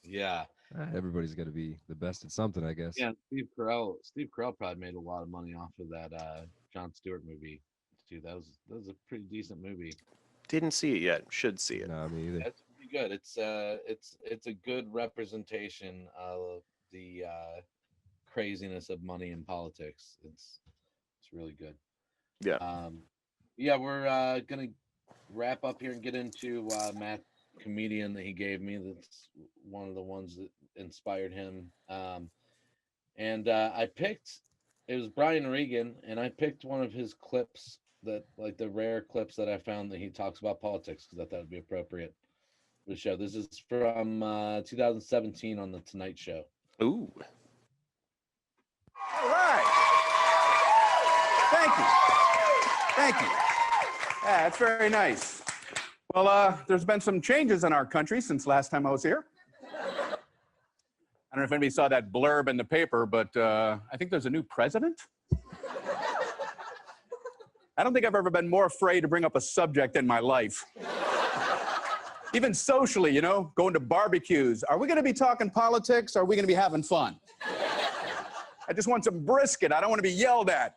yeah, everybody's got to be the best at something, I guess. yeah. Steve Carell probably made a lot of money off of that Jon Stewart movie too. That was a pretty decent movie. didn't see it yet. Should see it. No, me either. That's pretty good. It's a good representation of the craziness of money in politics. It's really good. Yeah. Yeah, we're gonna wrap up here and get into Matt's comedian that he gave me. That's one of the ones that inspired him. And I picked, it was Brian Regan, and I picked one of his clips, that like the rare clips that I found that he talks about politics, because I thought it'd be appropriate for the show. This is from 2017 on the Tonight Show. Ooh. All right. Thank you. Thank you. Yeah, that's very nice. Well, there's been some changes in our country since last time I was here. I don't know if anybody saw that blurb in the paper, but I think there's a new president. I don't think I've ever been more afraid to bring up a subject in my life. Even socially, you know, going to barbecues. Are we going to be talking politics, or are we going to be having fun? I just want some brisket. I don't want to be yelled at.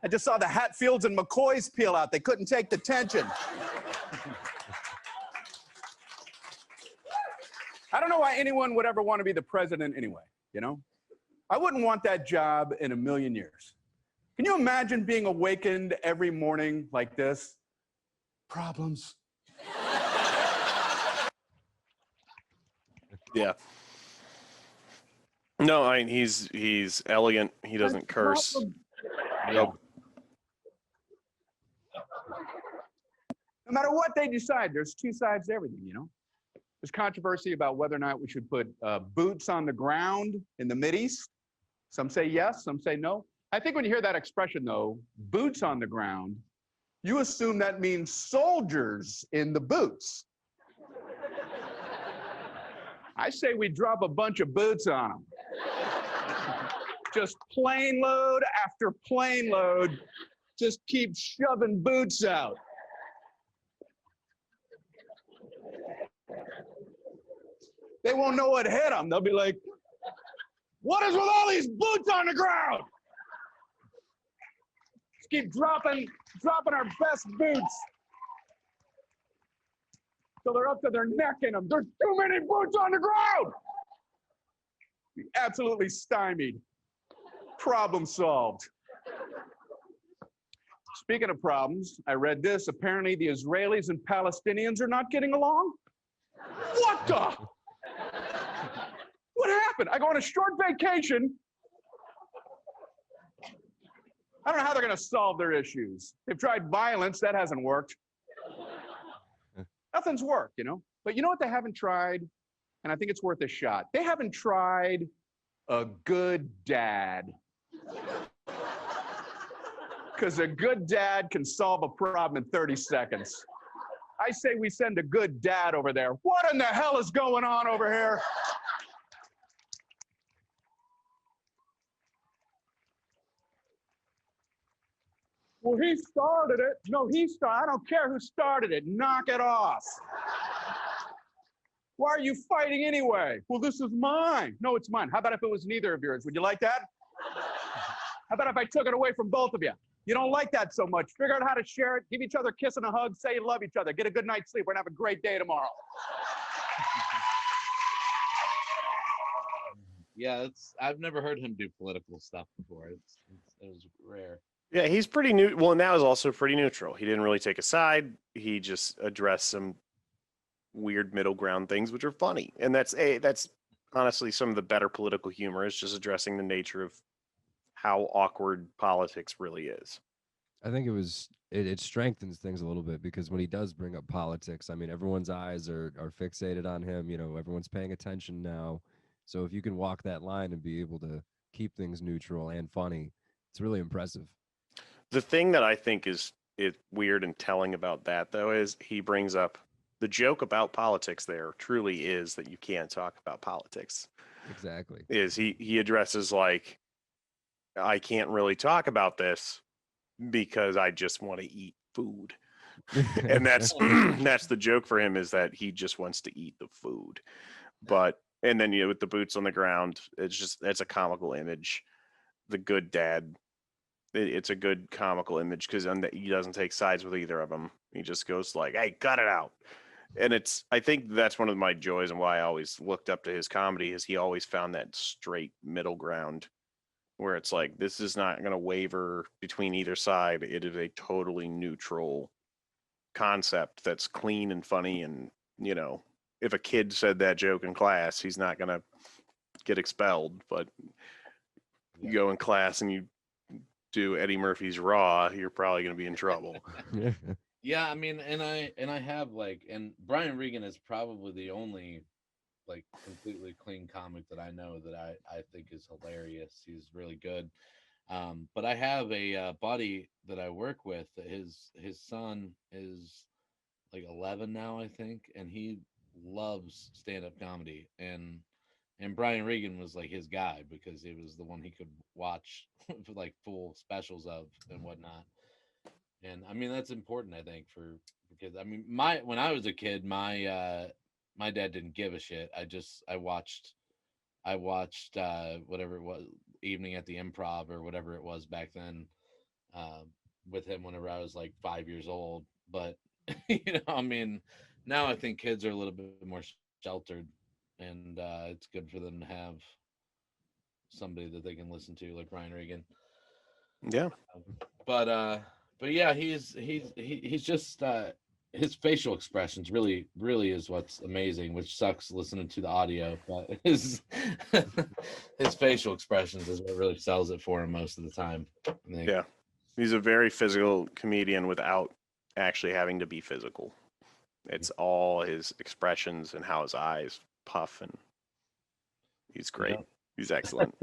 I just saw the Hatfields and McCoys peel out. They couldn't take the tension. I don't know why anyone would ever want to be the president anyway, you know? I wouldn't want that job in a million years. Can you imagine being awakened every morning like this? Problems. Yeah. No, I mean, he's elegant. He doesn't curse. No matter what they decide, there's two sides to everything, you know? There's controversy about whether or not we should put boots on the ground in the Mideast. Some say yes, some say no. I think when you hear that expression, though, boots on the ground, you assume that means soldiers in the boots. I say we drop a bunch of boots on them. Just plane load after plane load. Just keep shoving boots out. They won't know what hit them. They'll be like, what is with all these boots on the ground? Just keep dropping our best boots till they're up to their neck in them. There's too many boots on the ground. Be absolutely stymied. Problem solved. Speaking of problems, I read this. Apparently, the Israelis and Palestinians are not getting along. What the? What happened? I go on a short vacation. I don't know how they're going to solve their issues. They've tried violence. That hasn't worked. Nothing's worked, you know? But you know what they haven't tried? And I think it's worth a shot. They haven't tried a good dad. Because a good dad can solve a problem in 30 seconds. I say we send a good dad over there. What in the hell is going on over here? Well, he started it. No, he started. I don't care who started it. Knock it off. Why are you fighting anyway? Well, this is mine. No, it's mine. How about if it was neither of yours? Would you like that? How about if I took it away from both of you? You don't like that so much. Figure out how to share it. Give each other a kiss and a hug. Say you love each other. Get a good night's sleep. We're going to have a great day tomorrow. Yeah, I've never heard him do political stuff before. It was rare. Yeah, he's pretty new. Well, now is also pretty neutral. He didn't really take a side. He just addressed some weird middle ground things, which are funny. And that's honestly some of the better political humor, is just addressing the nature of how awkward politics really is. I think it strengthens things a little bit, because when he does bring up politics, I mean, everyone's eyes are fixated on him. You know, everyone's paying attention now. So if you can walk that line and be able to keep things neutral and funny, it's really impressive. The thing that I think is weird and telling about that, though, is he brings up the joke about politics there truly is that you can't talk about politics. Exactly. Is he addresses, like, I can't really talk about this because I just want to eat food. And that's that's the joke for him, is that he just wants to eat the food. But and then, you know, with the boots on the ground, it's a comical image. The good dad, it's a good comical image, because he doesn't take sides with either of them. He just goes like, "Hey, cut it out." And I think that's one of my joys, and why I always looked up to his comedy, is he always found that straight middle ground, where it's like, this is not going to waver between either side. It is a totally neutral concept that's clean and funny. And, you know, if a kid said that joke in class, he's not going to get expelled. But you go in class and you do Eddie Murphy's Raw, you're probably going to be in trouble. Yeah, I mean, and I have, like, and Brian Regan is probably the only, like, completely clean comic that I know that I think is hilarious. He's really good. But I have a buddy that I work with. His son is like 11 now, I think, and he loves stand-up comedy. And Brian Regan was like his guy, because it was the one he could watch for like full specials of and whatnot. And I mean, that's important, I think, because I mean, when I was a kid, my dad didn't give a shit. I watched whatever it was, Evening at the Improv or whatever it was back then, with him whenever I was like 5 years old. But you know, I mean, now I think kids are a little bit more sheltered, and it's good for them to have somebody that they can listen to, like Brian Regan. Yeah. But yeah, he's just his facial expressions really is what's amazing, which sucks listening to the audio, but his facial expressions is what really sells it for him most of the time, I think. Yeah. He's a very physical comedian without actually having to be physical. It's all his expressions and how his eyes puff, and he's great. Yeah. He's excellent.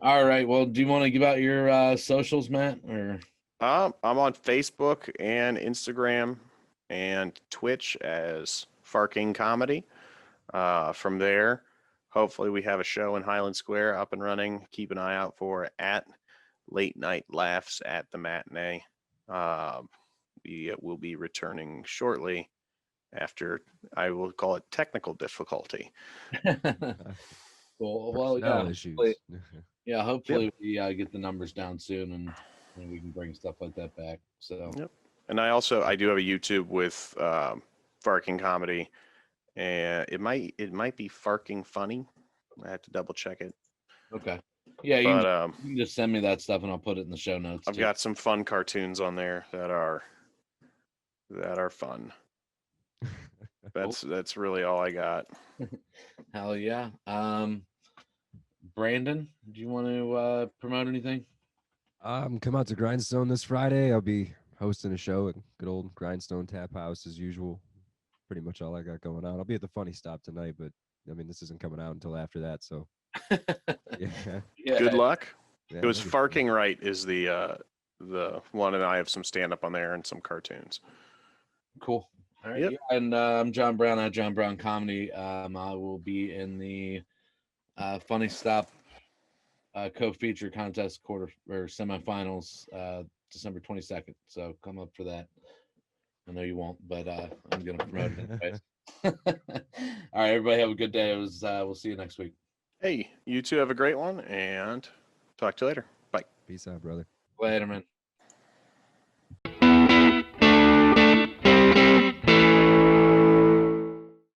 All right. Well, do you want to give out your socials, Matt? Or I'm on Facebook and Instagram and Twitch as Farking Comedy. From there, hopefully we have a show in Highland Square up and running. Keep an eye out for at Late Night Laughs at the Matinee. We will be returning shortly after, I will call it, technical difficulty. Cool. Well, yeah. Hopefully, hopefully we get the numbers down soon, and we can bring stuff like that back. So. Yep. And I do have a YouTube with Farking Comedy, and it might be Farking Funny. I have to double check it. Okay. Yeah, you can just send me that stuff, and I'll put it in the show notes. I've got some fun cartoons on there that are fun. That's really all I got. Hell yeah. Brandon, do you want to promote anything? Come out to Grindstone this Friday. I'll be hosting a show at good old Grindstone Tap House as usual. Pretty much all I got going on. I'll be at the Funny Stop tonight, but I mean this isn't coming out until after that, so yeah. Yeah. Good luck. Yeah, It was thank you. Farking Right is the one, and I have some stand up on there and some cartoons. Cool. All right. Yep. Yeah, and I'm John Brown at John Brown Comedy. I will be in the Funny Stop co-feature contest quarter or semifinals December 22nd. So come up for that. I know you won't, but I'm gonna promote it anyways. All right, everybody have a good day. We'll see you next week. Hey, you two have a great one, and talk to you later. Bye. Peace out, brother. Later, man.